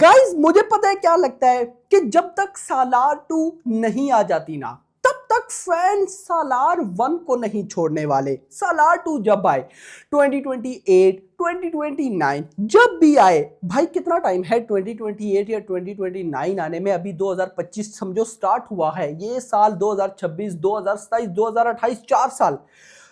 Guys मुझे पता है क्या लगता है कि जब तक सालार 2 नहीं आ जाती ना तब तक फैंस सालार 1 को नहीं छोड़ने वाले। सालार 2 जब आए 2028 2029 जब भी आए भाई, कितना टाइम है 2028 या 2029 आने में? अभी 2025 समझो स्टार्ट हुआ है, ये साल 2026 2027 2028 4 साल।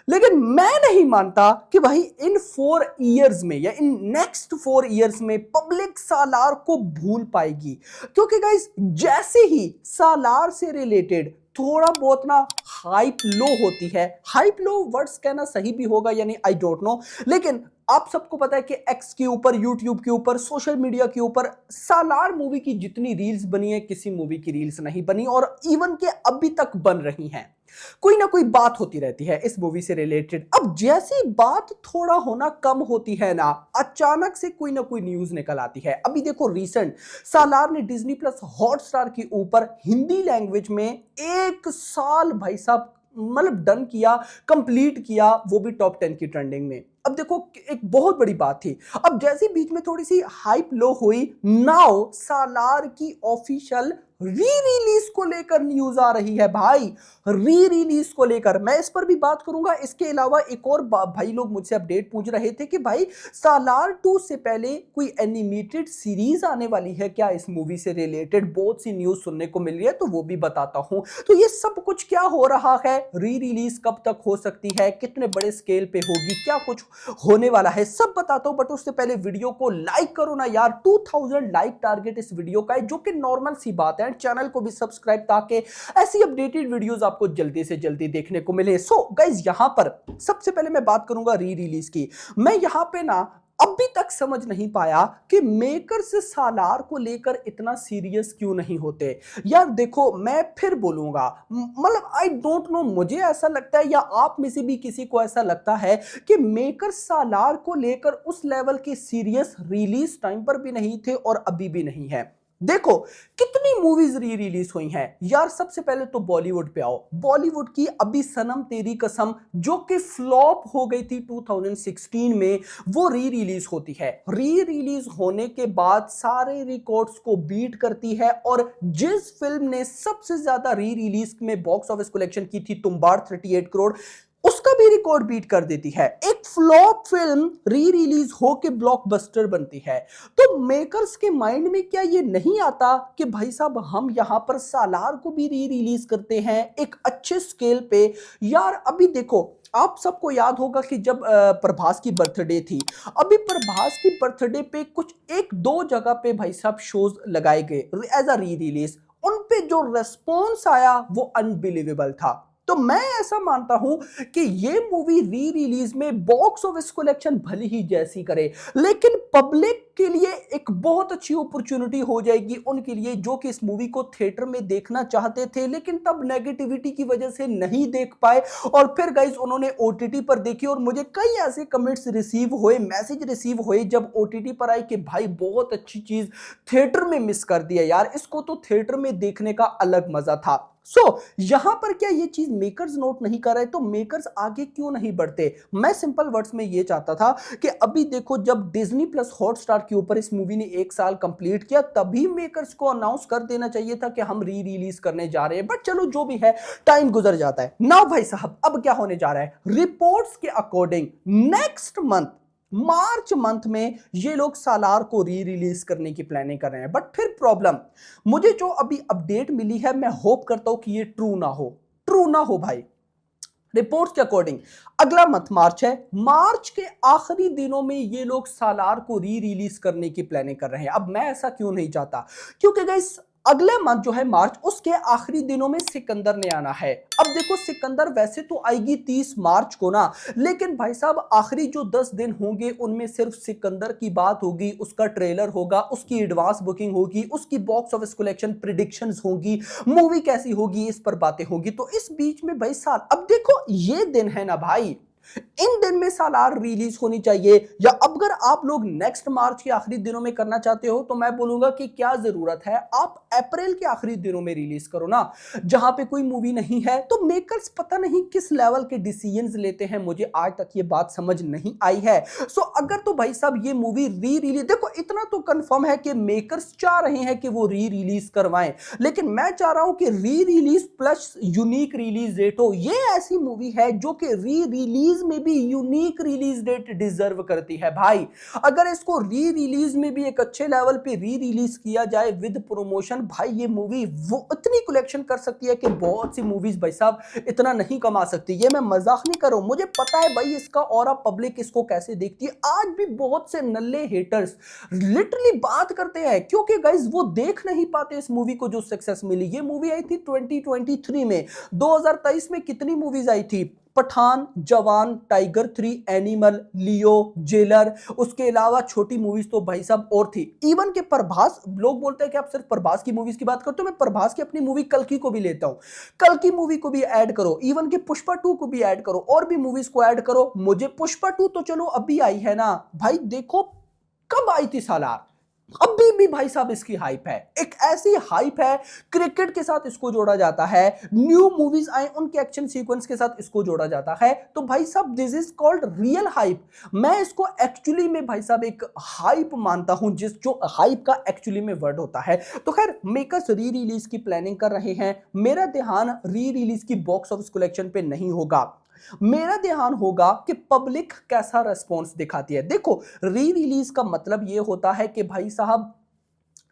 लेकिन मैं नहीं मानता कि भाई इन 4 इयर्स में या इन नेक्स्ट 4 इयर्स में पब्लिक सालार को भूल पाएगी। क्योंकि गाइस जैसे ही सालार से रिलेटेड थोड़ा बहुत ना हाइप लो होती है, हाइप लो वर्ड्स कहना सही भी होगा यानी आई डोंट नो, लेकिन आप सबको पता है कि एक्स के ऊपर, यूट्यूब के ऊपर, सोशल मीडिया के ऊपर सालार मूवी की जितनी रील्स बनी है किसी मूवी की रील्स नहीं बनी, और इवन के अभी तक बन रही हैं। कोई ना कोई बात होती रहती है इस मूवी से रिलेटेड। अब जैसी बात थोड़ा होना कम होती है ना, अचानक से कोई ना कोई न्यूज निकल आती है। अभी देखो रिसेंट सालार ने डिज्नी प्लस हॉटस्टार के ऊपर हिंदी लैंग्वेज में 1 साल भाई साहब मतलब डन किया, कंप्लीट किया, वो भी टॉप 10 की ट्रेंडिंग में। अब देखो एक बहुत बड़ी बात थी। अब जैसे बीच में थोड़ी सी हाइप लो हुई, नाउ सालार की ऑफिशियल री रिलीज को लेकर न्यूज आ रही है भाई। री रिलीज को लेकर मैं इस पर भी बात करूंगा। इसके अलावा एक और भाई लोग मुझसे अपडेट पूछ रहे थे कि भाई सालार 2 से पहले कोई एनिमेटेड सीरीज आने वाली है क्या इस मूवी से रिलेटेड? बहुत सी न्यूज सुनने को मिल रही है तो वो भी बताता हूं। तो ये सब कुछ क्या हो रहा है, री रिलीज कब तक हो सकती है, कितने बड़े स्केल पे होगी, क्या कुछ होने वाला है, सब बताता हूं। बट उससे पहले वीडियो को लाइक करो ना यार, 2000 लाइक टारगेट इस वीडियो का है, जो कि नॉर्मल सी बात है। चैनल को भी सब्सक्राइब ताकि ऐसी अपडेटेड वीडियोस आपको जल्दी से जल्दी देखने को मिले। सो गाइस यहां पर सबसे पहले मैं बात करूंगा री रिलीज की। मैं यहां पे ना अभी तक समझ नहीं पाया कि मेकर्स सालार को लेकर इतना सीरियस क्यों नहीं होते। यार देखो मैं फिर बोलूंगा, मतलब आई डोंट नो, मुझे ऐसा लगता है या आप में से भी किसी को ऐसा लगता है कि मेकर्स सालार को लेकर उस लेवल के सीरियस रिलीज टाइम पर भी नहीं थे और अभी भी नहीं है। देखो कितनी मूवीज री रिलीज हुई हैं यार। सबसे पहले तो बॉलीवुड पे आओ। बॉलीवुड की अभी सनम तेरी कसम जो कि फ्लॉप हो गई थी 2016 में, वो री रिलीज होती है। री रिलीज होने के बाद सारे रिकॉर्ड्स को बीट करती है, और जिस फिल्म ने सबसे ज्यादा री रिलीज में बॉक्स ऑफिस कलेक्शन की थी तुम्बाड़ 38 करोड़, उसका भी रिकॉर्ड बीट कर देती है। एक फ्लॉप फिल्म री रिलीज होके ब्लॉकबस्टर बनती है। तो मेकर्स के माइंड में क्या ये नहीं आता कि भाई साहब हम यहां पर सालार को भी री रिलीज करते हैं एक अच्छे स्केल पे? यार अभी देखो आप सबको याद होगा कि जब प्रभास की बर्थडे थी, अभी प्रभास की बर्थडे पे कुछ 1-2 जगह पे भाई साहब शोज लगाए गए एज अ री रिलीज। उन पे जो रेस्पॉन्स आया वो अनबिलीवेबल था। तो मैं ऐसा मानता हूं कि ये मूवी री रिलीज में बॉक्स ऑफिस कलेक्शन भले ही जैसी करे, लेकिन पब्लिक के लिए एक बहुत अच्छी अपॉर्चुनिटी हो जाएगी उनके लिए जो कि इस मूवी को थिएटर में देखना चाहते थे लेकिन तब नेगेटिविटी की वजह से नहीं देख पाए, और फिर गाइस उन्होंने ओटीटी पर देखी। और मुझे कई ऐसे कमेंट्स रिसीव हुए, मैसेज रिसीव हुए जब ओटीटी पर आई कि भाई बहुत अच्छी चीज थिएटर में मिस कर दिया यार, इसको तो थिएटर में देखने का अलग मजा था। यहां पर क्या ये चीज मेकर्स नोट नहीं कर रहे? तो मेकर्स आगे क्यों नहीं बढ़ते? मैं सिंपल वर्ड्स में ये चाहता था कि अभी देखो जब डिज्नी प्लस हॉटस्टार के ऊपर इस मूवी ने 1 साल कंप्लीट किया, तभी मेकर्स को अनाउंस कर देना चाहिए था कि हम री रिलीज करने जा रहे हैं। बट चलो जो भी है, टाइम गुजर जाता है ना भाई साहब। अब क्या होने जा रहा है? रिपोर्ट्स के according next month March month में ये लोग सालार को री रिलीज करने की प्लानिंग कर रहे हैं। बट फिर प्रॉब्लम, मुझे जो अभी अपडेट मिली है, मैं होप करता हूं कि ये ट्रू ना हो भाई। रिपोर्ट्स के अकॉर्डिंग अगला मंथ मार्च है, मार्च के आखिरी दिनों में ये लोग सालार को री रिलीज करने की प्लानिंग कर रहे हैं। अब मैं ऐसा क्यों नहीं चाहता? क्योंकि गाइस अगले मंथ जो है मार्च, उसके आखिरी दिनों में सिकंदर ने आना है। अब देखो सिकंदर वैसे तो आएगी 30 मार्च को ना, लेकिन भाई साहब आखिरी जो 10 दिन होंगे उनमें सिर्फ सिकंदर की बात होगी, उसका ट्रेलर होगा, उसकी एडवांस बुकिंग होगी, उसकी बॉक्स ऑफिस कलेक्शन प्रिडिक्शंस होगी, मूवी कैसी होगी इस पर बातें होगी। तो इस बीच में भाई साहब अब देखो ये दिन है ना भाई, इन दिन में सालार रिलीज होनी चाहिए, या अगर आप लोग नेक्स्ट मार्च के आखिरी दिनों में करना चाहते हो तो मैं बोलूंगा कि क्या जरूरत है, आप अप्रैल के आखिरी दिनों में रिलीज करो ना, जहां पे कोई मूवी नहीं है। तो मेकर्स पता नहीं किस लेवल के डिसीजंस लेते हैं, मुझे आज तक ये बात समझ नहीं आई है। सो अगर तो भाई साहब ये मूवी री रिलीज, देखो इतना तो कंफर्म है कि मेकर्स चाह रहे हैं कि वो री रिलीज करवाएं, लेकिन मैं चाह रहा हूं कि rerelease plus unique release date हो। ये ऐसी मूवी है जो कि री रिलीज में भी यूनिक रिलीज डेट डिजर्व करती है भाई। अगर इसको री रिलीज में भी एक अच्छे लेवल पे री रिलीज किया जाए विद प्रमोशन, भाई ये मूवी वो इतनी कलेक्शन कर सकती है कि बहुत सी मूवीज भाई साहब इतना नहीं कमा सकती। ये मैं मजाक नहीं कर रहा हूं, मुझे पता है भाई इसका और पब्लिक इसको कैसे देखती है। आज भी बहुत से नल्ले हेटर्स लिटरली बात करते हैं क्योंकि गाइस वो देख नहीं पाते इस मूवी को जो सक्सेस मिली। ये मूवी आई थी 2023 में, 2023 में कितनी मूवीज आई थी, पठान, जवान, टाइगर 3, एनिमल, लियो, जेलर, उसके अलावा छोटी मूवीज तो भाई साहब और थी। इवन के प्रभास, लोग बोलते हैं कि आप सिर्फ प्रभास की मूवीज की बात करते हो, मैं प्रभास की अपनी मूवी कल्कि को भी लेता हूं, कल्कि मूवी को भी ऐड करो, इवन के पुष्पा 2 को भी ऐड करो, और भी मूवीज को ऐड करो। मुझे पुष्पा 2 तो चलो अभी आई है ना भाई, देखो कब आई थी सालार, अभी भी भाई साहब इसकी हाइप है, एक ऐसी हाइप है, क्रिकेट के साथ इसको जोड़ा जाता है, न्यू मूवीज आए उनके एक्शन सीक्वेंस के साथ इसको जोड़ा जाता है। तो भाई साहब this is called real hype. मैं इसको एक्चुअली में भाई साहब एक हाइप मानता हूं, जिस जो हाइप का एक्चुअली में वर्ड होता है। तो खैर मेकर्स री रिलीज की प्लानिंग कर रहे हैं, मेरा ध्यान री रिलीज की बॉक्स ऑफिस कलेक्शन पे नहीं होगा, मेरा ध्यान होगा कि पब्लिक कैसा रेस्पॉन्स दिखाती है। देखो री रिलीज का मतलब यह होता है कि भाई साहब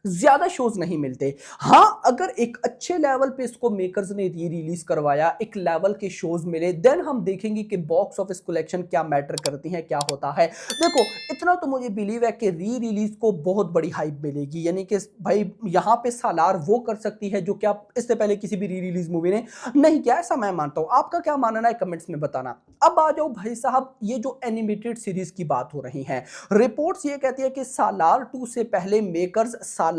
ज्यादा शोज नहीं मिलते। हां अगर एक अच्छे लेवल पे इसको मेकर्स ने री रिलीज करवाया, एक लेवल के शोज मिले, देन हम देखेंगे कि बॉक्स ऑफिस कलेक्शन क्या मैटर करती है, क्या होता है। देखो इतना तो मुझे बिलीव है कि री रिलीज को बहुत बड़ी हाइप मिलेगी, यानी कि भाई यहां पे सालार वो कर सकती है जो क्या इससे पहले किसी भी री रिलीज मूवी ने नहीं किया, ऐसा मैं मानता हूं। आपका क्या मानना है कमेंट्स में बताना। अब आ जाओ भाई साहब, ये जो एनिमेटेड सीरीज की बात हो रही है, रिपोर्ट्स ये कहती है कि सालार 2 से पहले मेकर्स सालार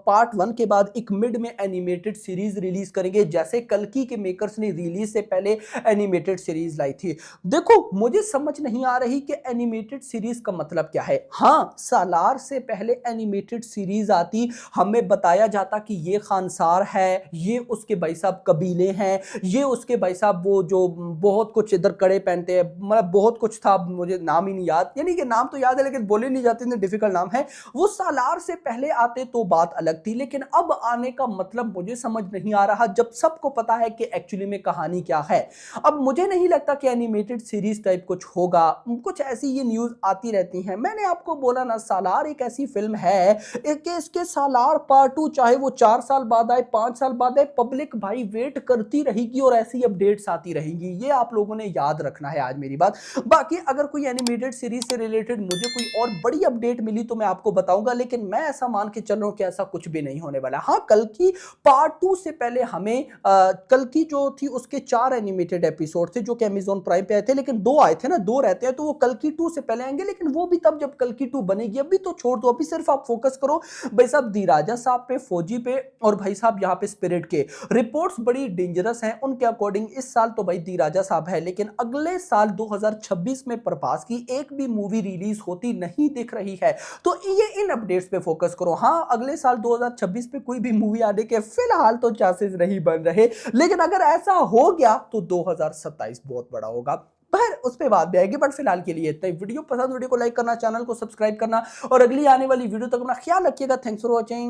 पार्ट 1 के बाद एक मिड में एनिमेटेड सीरीज रिलीज करेंगे, जैसे कल्कि के मेकर्स ने रिलीज से पहले एनिमेटेड सीरीज लाई थी। देखो मुझे समझ नहीं आ रही कि एनिमेटेड सीरीज का मतलब क्या है। हां सालार से पहले एनिमेटेड सीरीज आती, हमें बताया जाता कि ये खानसार है, ये उसके भाई साहब कबीले हैं, ये उसके भाई साहब वो जो बहुत कुछ इधर कड़े पहनते हैं, मतलब बहुत कुछ था, मुझे नाम ही नहीं याद, यानी कि नाम तो याद है लेकिन बोले नहीं जाते, इतने डिफिकल्ट नाम है। वो सालार से पहले आते तो बात अलग थी, लेकिन अब आने का मतलब मुझे समझ नहीं आ रहा, जब सबको पता है कि एक्चुअली में कहानी क्या है। अब मुझे नहीं लगता कि एनिमेटेड सीरीज टाइप कुछ होगा, कुछ ऐसी ये न्यूज आती रहती हैं। मैंने आपको बोला ना सालार एक ऐसी फिल्म है कि इसके सालार पार्ट 2 चाहे वो 4 साल बाद आए, 5 साल बाद आए, पब्लिक भाई वेट करती रहेगी और ऐसी अपडेट्स आती रहेंगी। ये आप लोगों ने याद रखना है आज मेरी बात। बाकी अगर कोई एनिमेटेड सीरीज से रिलेटेड मुझे कोई और बड़ी अपडेट मिली तो मैं आपको बताऊंगा, लेकिन मैं ऐसा मान के चल रहा हूं कि ऐसा कुछ भी नहीं होने वाला। हाँ कल्कि पार्ट 2 से पहले हमें कल्कि जो थी उसके 4 एनिमेटेड एपिसोड थे जो कि अमेज़न प्राइम पे आए थे, लेकिन 2 आए थे ना, 2 रहते हैं, तो वो कल्कि 2 से पहले आएंगे, लेकिन वो भी तब जब कल्कि 2 बनेगी। अभी तो छोड़ दो, अभी सिर्फ आप फोकस करो भाई साहब दी राजा साहब पे, फौजी पे, और भाई साहब यहाँ पे स्पिरिट के। रिपोर्ट्स बड़ी डेंजरस हैं उनके अकॉर्डिंग, इस साल तो भाई दी राजा साहब है, लेकिन अगले साल 2026 में प्रभास की एक भी मूवी रिलीज होती नहीं दिख रही है। तो ये इन अपडेट्स पे फोकस करो। हाँ अगले साल 2026 पे कोई भी मूवी आने के फिलहाल तो चांसेस नहीं बन रहे, लेकिन अगर ऐसा हो गया तो 2027 बहुत बड़ा होगा। पर उस पे बात भी आएगी, बट फिलहाल के लिए इतना ही। वीडियो पसंद, वीडियो को लाइक करना, चैनल को सब्सक्राइब करना, और अगली आने वाली वीडियो तक अपना ख्याल रखिएगा। Thanks for watching.